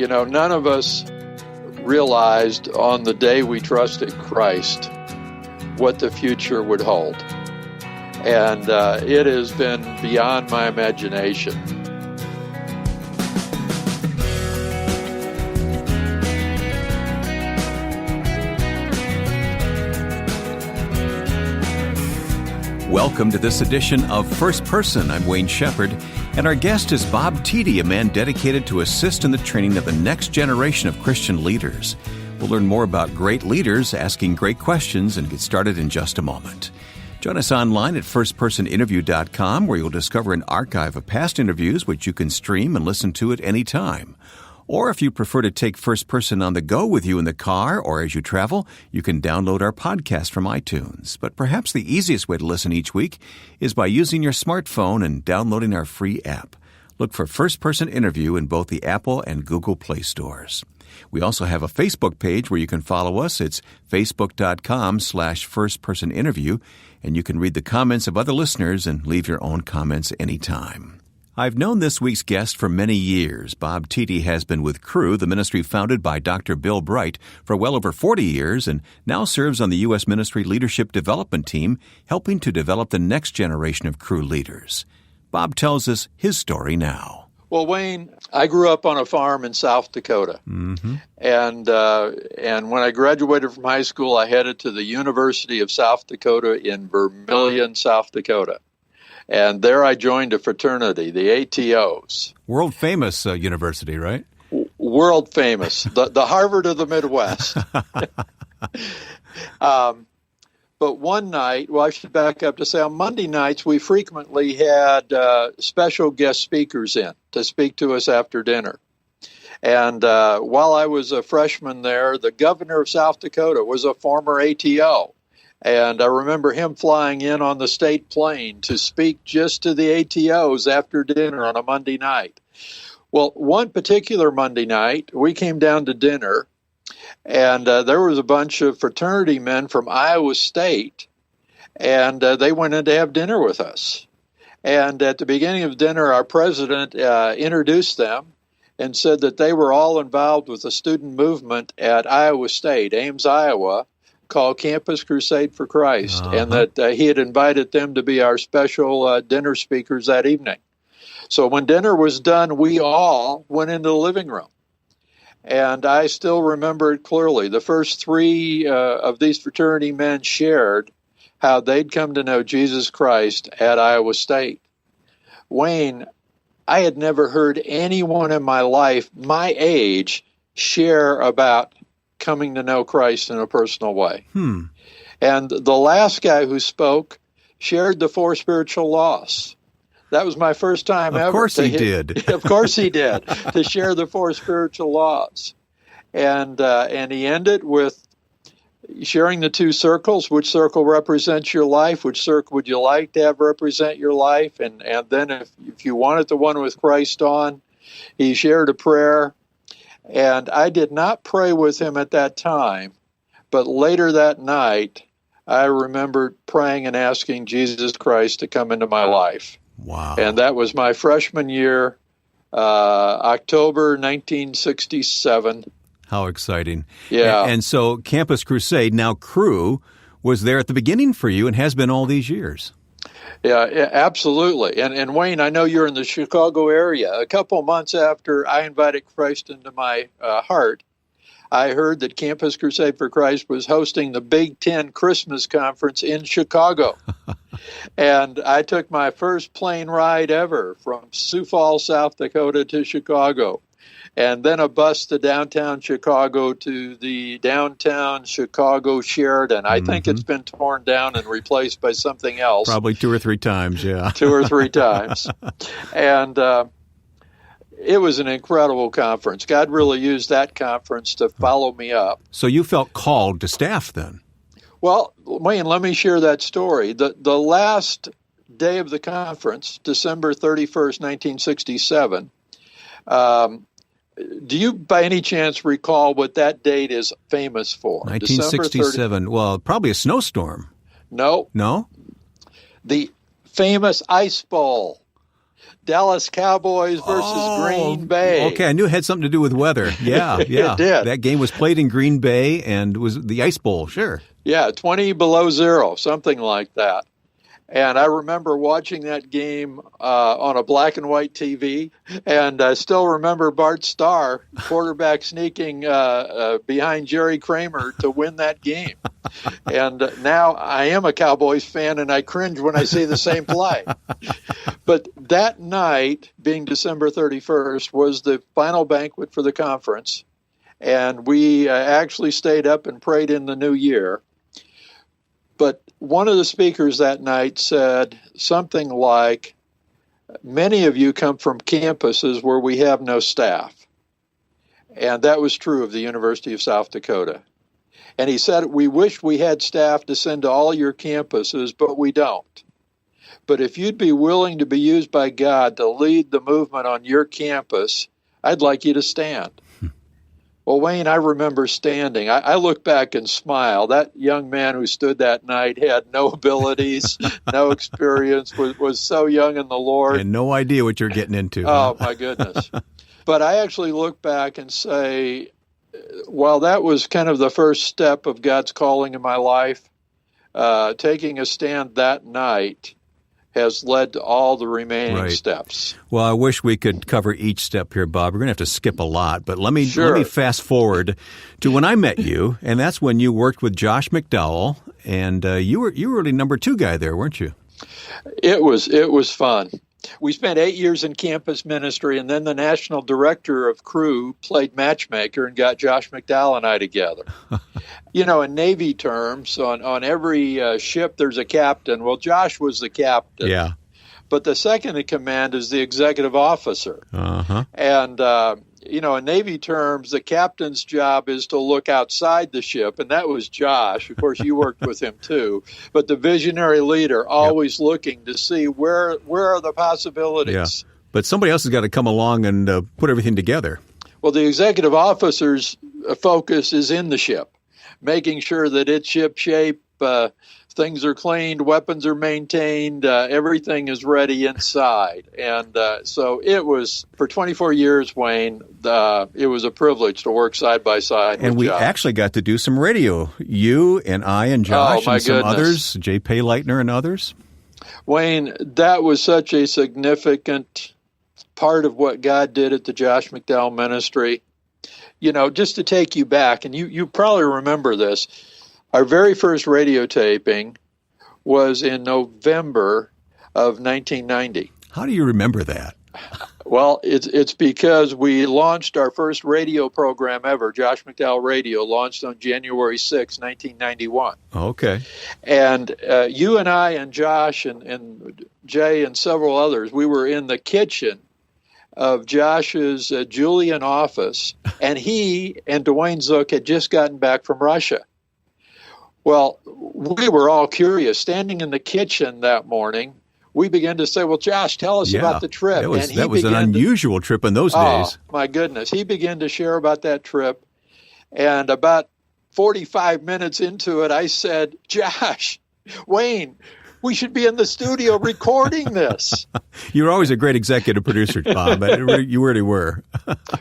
none of us realized on the day we trusted Christ what the future would hold. And it has been beyond my imagination. Welcome to this edition of First Person. I'm Wayne Shepherd, and our guest is Bob Tiede, a man dedicated to assist in the training of the next generation of Christian leaders. We'll learn more about great leaders asking great questions and get started in just a moment. Join us online at firstpersoninterview.com, where you'll discover an archive of past interviews which you can stream and listen to at any time. Or if you prefer to take First Person on the go with you in the car or as you travel, you can download our podcast from iTunes. But perhaps the easiest way to listen each week is by using your smartphone and downloading our free app. Look for First Person Interview in both the Apple and Google Play stores. We also have a Facebook page where you can follow us. It's facebook.com/firstpersoninterview, and you can read the comments of other listeners and leave your own comments anytime. I've known this week's guest for many years. Bob Tiede has been with Cru, the ministry founded by Dr. Bill Bright, for well over 40 years and now serves on the U.S. Ministry Leadership Development Team, helping to develop the next generation of Cru leaders. Bob tells us his story now. Well, Wayne, I grew up on a farm in South Dakota. Mm-hmm. And when I graduated from high school, I headed to the University of South Dakota in Vermilion, South Dakota. And there I joined a fraternity, the ATOs. World famous university, right? World famous, the Harvard of the Midwest. But one night, well, I should back up to say on Monday nights, we frequently had special guest speakers in to speak to us after dinner. And while I was a freshman there, the governor of South Dakota was a former ATO. And I remember him flying in on the state plane to speak just to the ATOs after dinner on a Monday night. Well, one particular Monday night, we came down to dinner, and there was a bunch of fraternity men from Iowa State, and they went in to have dinner with us. And at the beginning of dinner, our president introduced them and said that they were all involved with the student movement at Iowa State, Ames, Iowa, called Campus Crusade for Christ, and that he had invited them to be our special dinner speakers that evening. So when dinner was done, we all went into the living room. And I still remember it clearly. The first three of these fraternity men shared how they'd come to know Jesus Christ at Iowa State. Wayne, I had never heard anyone in my life, my age, share about coming to know Christ in a personal way. And the last guy who spoke shared the 4 spiritual laws. That was my first time ever. Of course he did. Of course he did, to share the 4 spiritual laws. And he ended with sharing the 2 circles. Which circle represents your life? Which circle would you like to have represent your life? And then if you wanted the one with Christ on, he shared a prayer. And I did not pray with him at that time, but later that night, I remembered praying and asking Jesus Christ to come into my life. Wow. And that was my freshman year, October 1967. How exciting. Yeah. And so Campus Crusade, now Cru, was there at the beginning for you and has been all these years. Yeah, absolutely. And Wayne, I know you're in the Chicago area. A couple months after I invited Christ into my heart, I heard that Campus Crusade for Christ was hosting the Big Ten Christmas Conference in Chicago. And I took my first plane ride ever from Sioux Falls, South Dakota to Chicago. And then a bus to downtown Chicago to the downtown Chicago Sheridan. I think it's been torn down and replaced by something else. Probably 2 or 3 times, yeah. 2 or 3 times. And it was an incredible conference. God really used that conference to follow me up. So you felt called to staff then? Well, Wayne, let me share that story. The last day of the conference, December 31st, 1967, do you, by any chance, recall what that date is famous for? 1967. Well, probably a snowstorm. No. No? The famous Ice Bowl. Dallas Cowboys versus Green Bay. Okay, I knew it had something to do with weather. Yeah, yeah. It did. That game was played in Green Bay and was the Ice Bowl, sure. Yeah, 20 below zero, something like that. And I remember watching that game on a black and white TV, and I still remember Bart Starr, quarterback, sneaking behind Jerry Kramer to win that game. And now I am a Cowboys fan, and I cringe when I see the same play. But that night, being December 31st, was the final banquet for the conference, and we actually stayed up and prayed in the new year. But one of the speakers that night said something like, many of you come from campuses where we have no staff. And that was true of the University of South Dakota. And he said, we wish we had staff to send to all your campuses, but we don't. But if you'd be willing to be used by God to lead the movement on your campus, I'd like you to stand. Well, Wayne, I remember standing. I look back and smile. That young man who stood that night had no abilities, no experience, was so young in the Lord. And no idea what you're getting into. Oh, my goodness. But I actually look back and say, while that was kind of the first step of God's calling in my life, taking a stand that night has led to all the remaining steps. Well, I wish we could cover each step here, Bob. We're going to have to skip a lot, but let me fast forward to when I met you, and that's when you worked with Josh McDowell, and you were really number 2 guy there, weren't you? It was fun. We spent 8 years in campus ministry, and then the national director of crew played matchmaker and got Josh McDowell and I together. You know, in Navy terms, on every ship there's a captain. Well, Josh was the captain. Yeah. But the second in command is the executive officer. Uh-huh. And, you know, in Navy terms, the captain's job is to look outside the ship, and that was Josh. Of course, you worked with him too. But the visionary leader, always looking to see where are the possibilities. Yeah. But somebody else has got to come along and put everything together. Well, the executive officer's focus is in the ship, making sure that it's ship shape, things are cleaned, weapons are maintained, everything is ready inside. And so it was, for 24 years, Wayne, it was a privilege to work side by side and with we Josh. Actually got to do some radio. You and I and Josh and some others, Jay Payleitner and others. Wayne, that was such a significant part of what God did at the Josh McDowell Ministry. You know, just to take you back, and you probably remember this, our very first radio taping was in November of 1990. How do you remember that? Well, it's because we launched our first radio program ever, Josh McDowell Radio, launched on January 6, 1991. Okay. And you and I and Josh and Jay and several others, we were in the kitchen of Josh's Julian office, and he and Dwayne Zook had just gotten back from Russia. Well, we were all curious. Standing in the kitchen that morning, we began to say, well, Josh, tell us about the trip. That was an unusual trip in those days. Oh, my goodness. He began to share about that trip. And about 45 minutes into it, I said, Josh, Wayne, we should be in the studio recording this. You were always a great executive producer, Bob. You really were.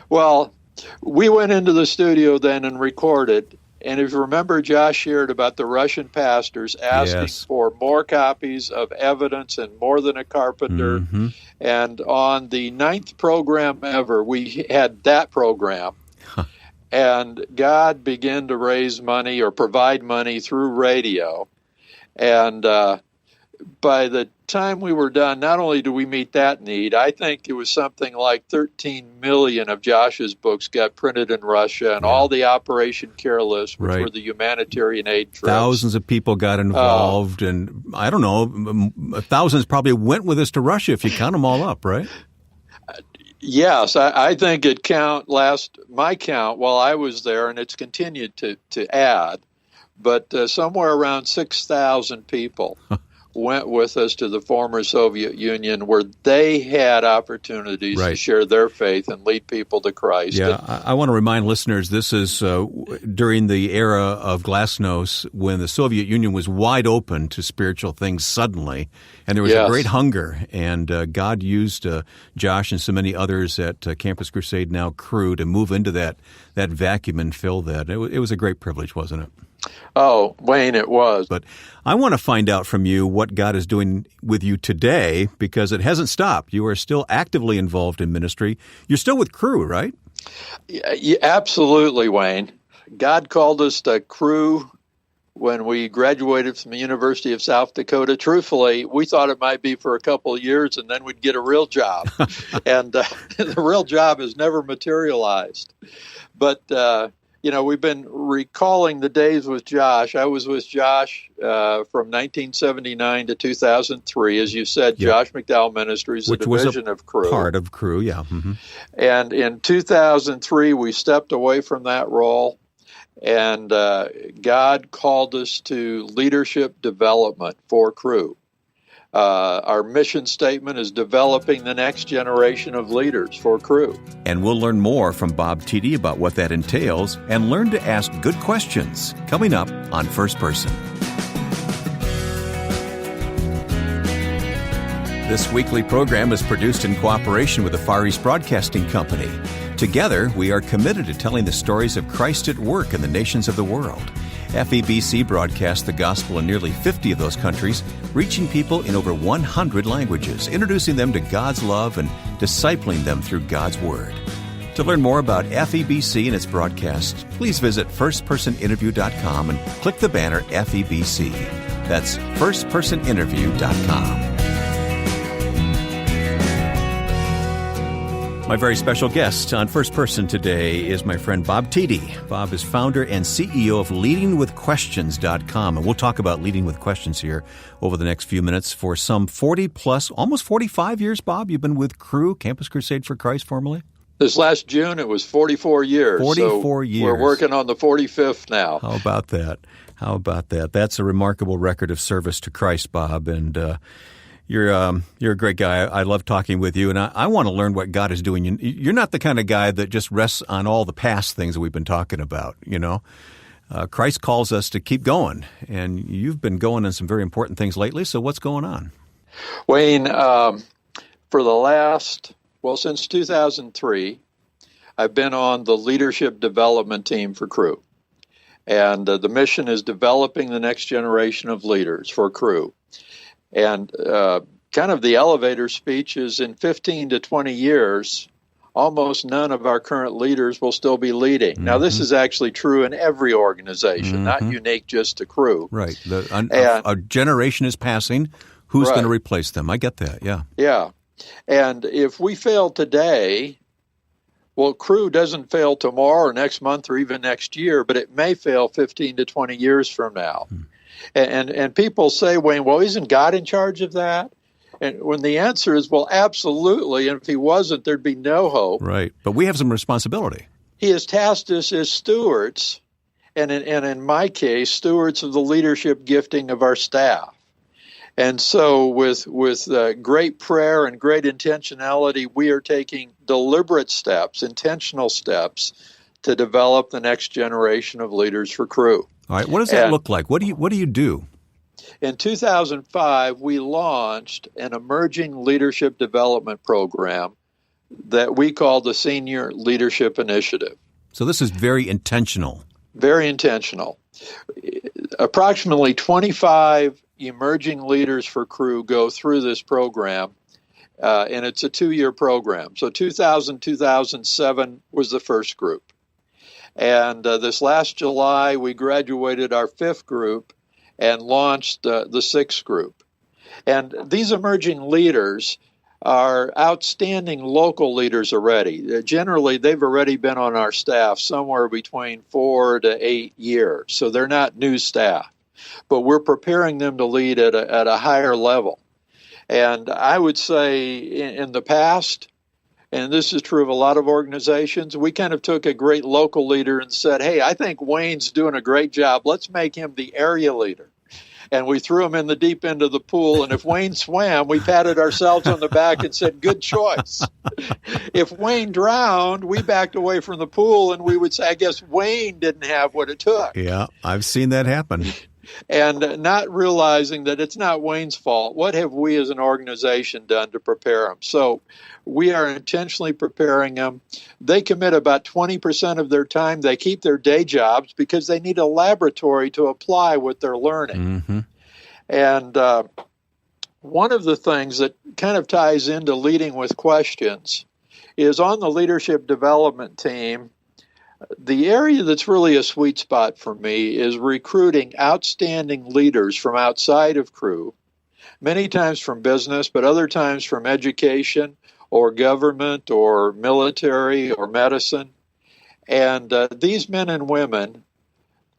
Well, we went into the studio then and recorded. And if you remember, Josh shared about the Russian pastors asking for more copies of evidence and More Than a Carpenter. Mm-hmm. And on the 9th program ever, we had that program. And God began to raise money or provide money through radio. And by the time we were done, not only do we meet that need, I think it was something like 13 million of Josh's books got printed in Russia, and all the Operation Careless, which were the humanitarian aid trips. Thousands of people got involved, and I don't know, thousands probably went with us to Russia if you count them all up, right? Yes, I think my count while I was there, and it's continued to add, but somewhere around 6,000 people went with us to the former Soviet Union, where they had opportunities to share their faith and lead people to Christ. Yeah, I want to remind listeners, this is during the era of glasnost, when the Soviet Union was wide open to spiritual things suddenly, and there was a great hunger, and God used Josh and so many others at Campus Crusade, now Cru, to move into that vacuum and fill that. It was a great privilege, wasn't it? Oh, Wayne, it was. But I want to find out from you what God is doing with you today, because it hasn't stopped. You are still actively involved in ministry. You're still with Cru, right? Yeah, absolutely, Wayne. God called us to Cru when we graduated from the University of South Dakota. Truthfully, we thought it might be for a couple of years and then we'd get a real job. And the real job has never materialized. But we've been recalling the days with Josh. I was with Josh from 1979 to 2003. As you said, Josh McDowell Ministries, which a division of Cru. Part of Cru, yeah. Mm-hmm. And in 2003, we stepped away from that role, and God called us to leadership development for Cru. Our mission statement is developing the next generation of leaders for Cru. And we'll learn more from Bob Tiede about what that entails and learn to ask good questions coming up on First Person. This weekly program is produced in cooperation with the Far East Broadcasting Company. Together, we are committed to telling the stories of Christ at work in the nations of the world. FEBC broadcasts the gospel in nearly 50 of those countries, reaching people in over 100 languages, introducing them to God's love and discipling them through God's Word. To learn more about FEBC and its broadcasts, please visit firstpersoninterview.com and click the banner FEBC. That's firstpersoninterview.com. My very special guest on First Person today is my friend Bob Tiede. Bob is founder and CEO of leadingwithquestions.com, and we'll talk about leading with questions here over the next few minutes. For some 40 plus, almost 45 years, Bob, you've been with Cru, Campus Crusade for Christ formerly? This last June, it was 44 years. 44 years. We're working on the 45th now. How about that? That's a remarkable record of service to Christ, Bob, and You're a great guy. I love talking with you, and I want to learn what God is doing. You're not the kind of guy that just rests on all the past things that we've been talking about, Christ calls us to keep going, and you've been going on some very important things lately, so what's going on? Wayne, since 2003, I've been on the leadership development team for Cru, and the mission is developing the next generation of leaders for Cru. And kind of the elevator speech is in 15 to 20 years, almost none of our current leaders will still be leading. Mm-hmm. Now, this is actually true in every organization, not unique just to Cru. Right. A generation is passing. Who's going to replace them? I get that, yeah. Yeah. And if we fail today, well, Cru doesn't fail tomorrow or next month or even next year, but it may fail 15 to 20 years from now. And people say, Wayne, well, isn't God in charge of that? And when the answer is, well, absolutely. And if he wasn't, there'd be no hope. Right. But we have some responsibility. He has tasked us as stewards, and in my case, stewards of the leadership gifting of our staff. And so with great prayer and great intentionality, we are taking deliberate steps, intentional steps, to develop the next generation of leaders for Cru. All right, what does that look like? What do you do? In 2005, we launched an emerging leadership development program that we call the Senior Leadership Initiative. So this is very intentional. Very intentional. Approximately 25 emerging leaders for Cru go through this program, and it's a 2-year program. So 2007 was the first group. And this last July, we graduated our 5th group and launched the 6th group. And these emerging leaders are outstanding local leaders already. Generally, they've already been on our staff somewhere between 4 to 8 years. So they're not new staff. But we're preparing them to lead at a higher level. And I would say in the past, and this is true of a lot of organizations, we kind of took a great local leader and said, hey, I think Wayne's doing a great job. Let's make him the area leader. and we threw him in the deep end of the pool. And if Wayne swam, we patted ourselves on the back and said, good choice. If Wayne drowned, we backed away from the pool and we would say, I guess Wayne didn't have what it took. Yeah, I've seen that happen. And not realizing that it's not Wayne's fault. What have we as an organization done to prepare them? So we are intentionally preparing them. They commit about 20% of their time. They keep their day jobs because they need a laboratory to apply what they're learning. Mm-hmm. And one of the things that kind of ties into leading with questions is on the leadership development team. The area that's really a sweet spot for me is recruiting outstanding leaders from outside of Cru, many times from business, but other times from education or government or military or medicine. And these men and women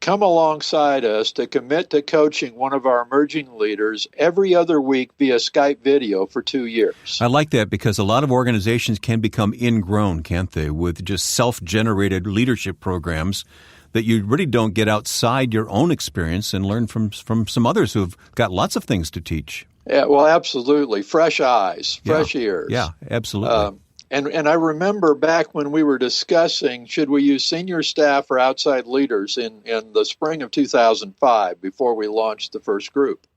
come alongside us to commit to coaching one of our emerging leaders every other week via Skype video for 2 years. I like that because a lot of organizations can become ingrown, can't they, with just self-generated leadership programs that you really don't get outside your own experience and learn from some others who've got lots of things to teach. Yeah, well, absolutely. Fresh eyes, fresh ears. Yeah, absolutely. And I remember back when we were discussing, should we use senior staff or outside leaders in the spring of 2005 before we launched the first group.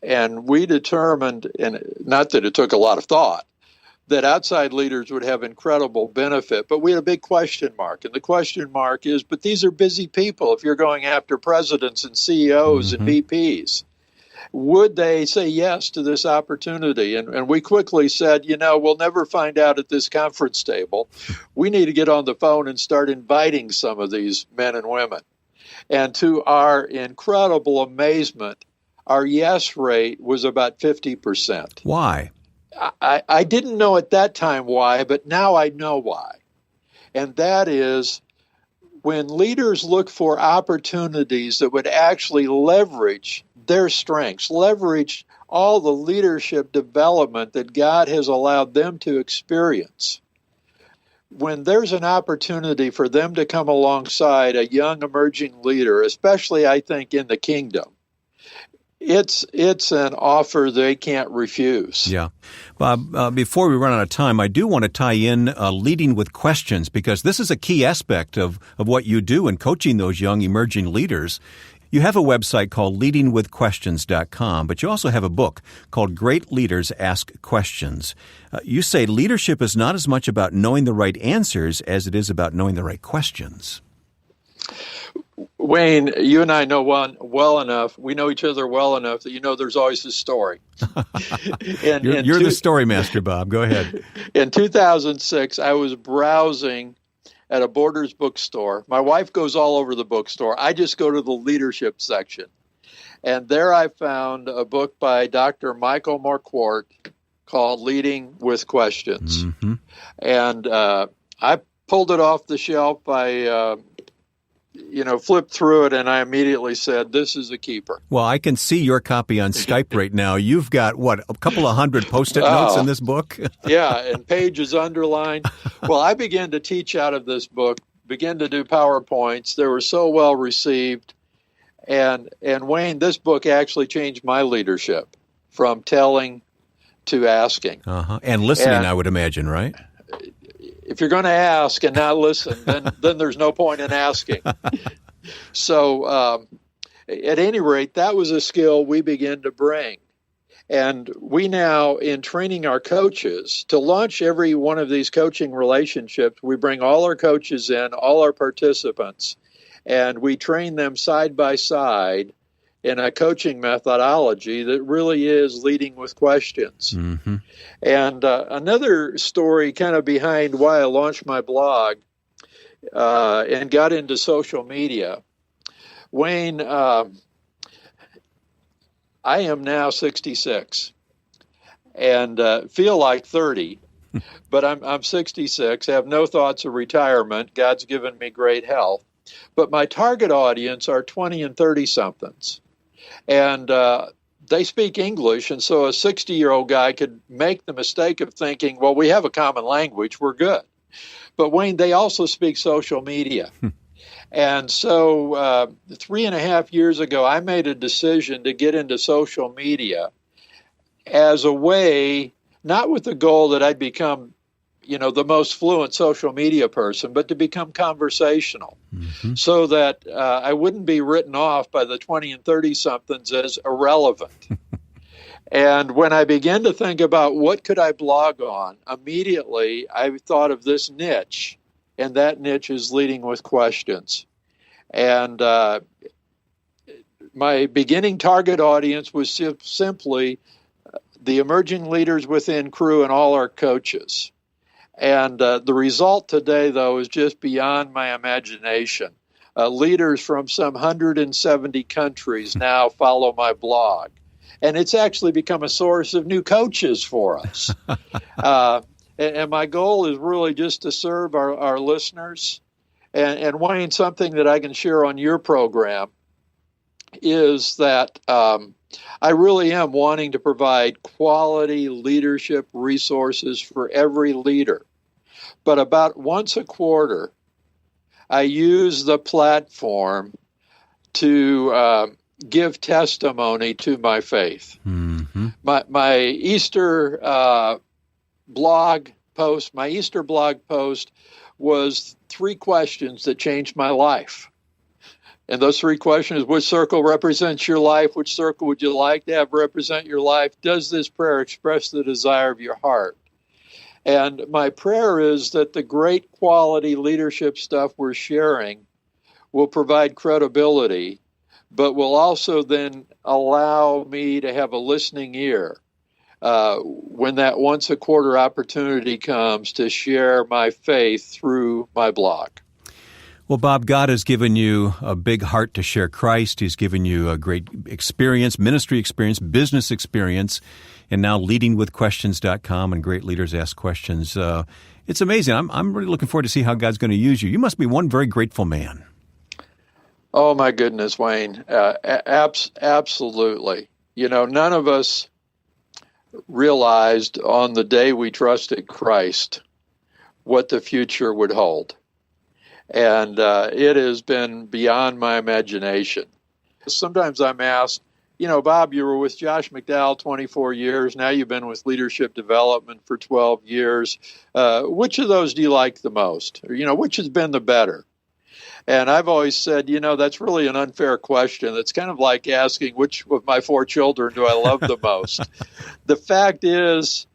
And we determined, and not that it took a lot of thought, that outside leaders would have incredible benefit. But we had a big question mark. And the question mark is, but these are busy people if you're going after presidents and CEOs and VPs. Would they say yes to this opportunity? And we quickly said, we'll never find out at this conference table. We need to get on the phone and start inviting some of these men and women. And to our incredible amazement, our yes rate was about 50%. Why? I didn't know at that time why, but now I know why. And that is when leaders look for opportunities that would actually leverage their strengths, leverage all the leadership development that God has allowed them to experience. When there's an opportunity for them to come alongside a young emerging leader, especially I think in the kingdom, it's an offer they can't refuse. Yeah. Bob, before we run out of time, I do want to tie in leading with questions, because this is a key aspect of what you do in coaching those young emerging leaders. You have a website called leadingwithquestions.com, but you also have a book called Great Leaders Ask Questions. You say leadership is not as much about knowing the right answers as it is about knowing the right questions. Wayne, you and I know one well enough. We know each other well enough that there's always a story. You're the story master, Bob. Go ahead. In 2006, I was browsing at a Borders bookstore. My wife goes all over the bookstore. I just go to the leadership section. And there I found a book by Dr. Michael Marquardt called Leading with Questions. Mm-hmm. And I pulled it off the shelf. I flipped through it, and I immediately said, this is a keeper. Well, I can see your copy on Skype right now. You've got, a couple of hundred Post-it notes in this book? Yeah, and pages underlined. Well, I began to teach out of this book, began to do PowerPoints. They were so well received. And Wayne, this book actually changed my leadership from telling to asking. Uh-huh. And listening, I would imagine, right? If you're going to ask and not listen, then there's no point in asking. So at any rate, that was a skill we began to bring. And we now, in training our coaches, to launch every one of these coaching relationships, we bring all our coaches in, all our participants, and we train them side by side in a coaching methodology that really is leading with questions. Mm-hmm. And another story kind of behind why I launched my blog and got into social media. Wayne, I am now 66 and feel like 30, but I'm 66, have no thoughts of retirement. God's given me great health. But my target audience are 20 and 30-somethings. And they speak English, and so a 60-year-old guy could make the mistake of thinking, well, we have a common language, we're good. But, Wayne, they also speak social media. And so 3.5 years ago, I made a decision to get into social media as a way, not with the goal that I'd become, the most fluent social media person, but to become conversational, so that I wouldn't be written off by the 20 and 30-somethings as irrelevant. And when I began to think about what could I blog on, immediately I thought of this niche, and that niche is leading with questions. And my beginning target audience was simply the emerging leaders within Cru and all our coaches. And the result today, though, is just beyond my imagination. Leaders from some 170 countries now follow my blog. And it's actually become a source of new coaches for us. And my goal is really just to serve our listeners. And Wayne, something that I can share on your program is that I really am wanting to provide quality leadership resources for every leader. But about once a quarter, I use the platform to give testimony to my faith. My Easter blog post was 3 questions that changed my life. And those 3 questions: which circle represents your life? Which circle would you like to have represent your life? Does this prayer express the desire of your heart? And my prayer is that the great quality leadership stuff we're sharing will provide credibility, but will also then allow me to have a listening ear when that once a quarter opportunity comes to share my faith through my blog. Well, Bob, God has given you a big heart to share Christ. He's given you a great experience, ministry experience, business experience, and now leadingwithquestions.com and Great Leaders Ask Questions. It's amazing. I'm really looking forward to see how God's going to use you. You must be one very grateful man. Oh, my goodness, Wayne. Absolutely. None of us realized on the day we trusted Christ what the future would hold. And it has been beyond my imagination. Sometimes I'm asked, Bob, you were with Josh McDowell 24 years. Now you've been with leadership development for 12 years. Which of those do you like the most? Or, which has been the better? And I've always said, that's really an unfair question. It's kind of like asking which of my 4 children do I love the most? The fact is,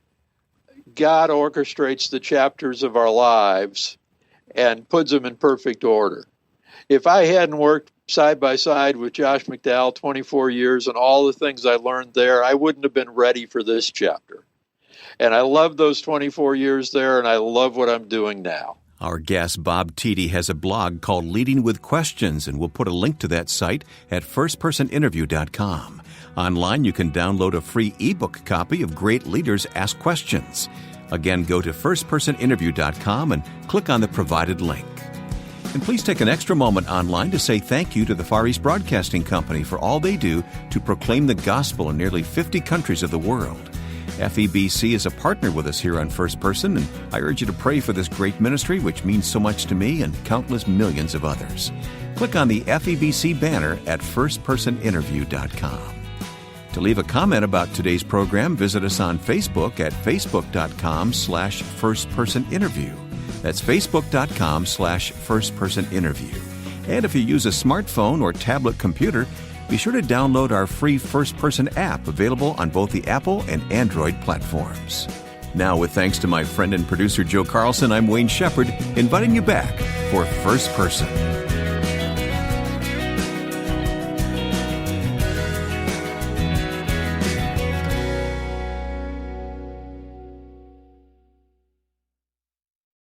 God orchestrates the chapters of our lives and puts them in perfect order. If I hadn't worked side by side with Josh McDowell 24 years and all the things I learned there, I wouldn't have been ready for this chapter. And I love those 24 years there, and I love what I'm doing now. Our guest, Bob Tiede, has a blog called Leading with Questions, and we'll put a link to that site at firstpersoninterview.com. Online, you can download a free ebook copy of Great Leaders Ask Questions. Again, go to firstpersoninterview.com and click on the provided link. And please take an extra moment online to say thank you to the Far East Broadcasting Company for all they do to proclaim the gospel in nearly 50 countries of the world. FEBC is a partner with us here on First Person, and I urge you to pray for this great ministry, which means so much to me and countless millions of others. Click on the FEBC banner at firstpersoninterview.com. To leave a comment about today's program, visit us on Facebook at facebook.com/firstpersoninterview. That's facebook.com/firstpersoninterview. And if you use a smartphone or tablet computer, be sure to download our free First Person app available on both the Apple and Android platforms. Now, with thanks to my friend and producer Joe Carlson, I'm Wayne Shepherd, inviting you back for First Person.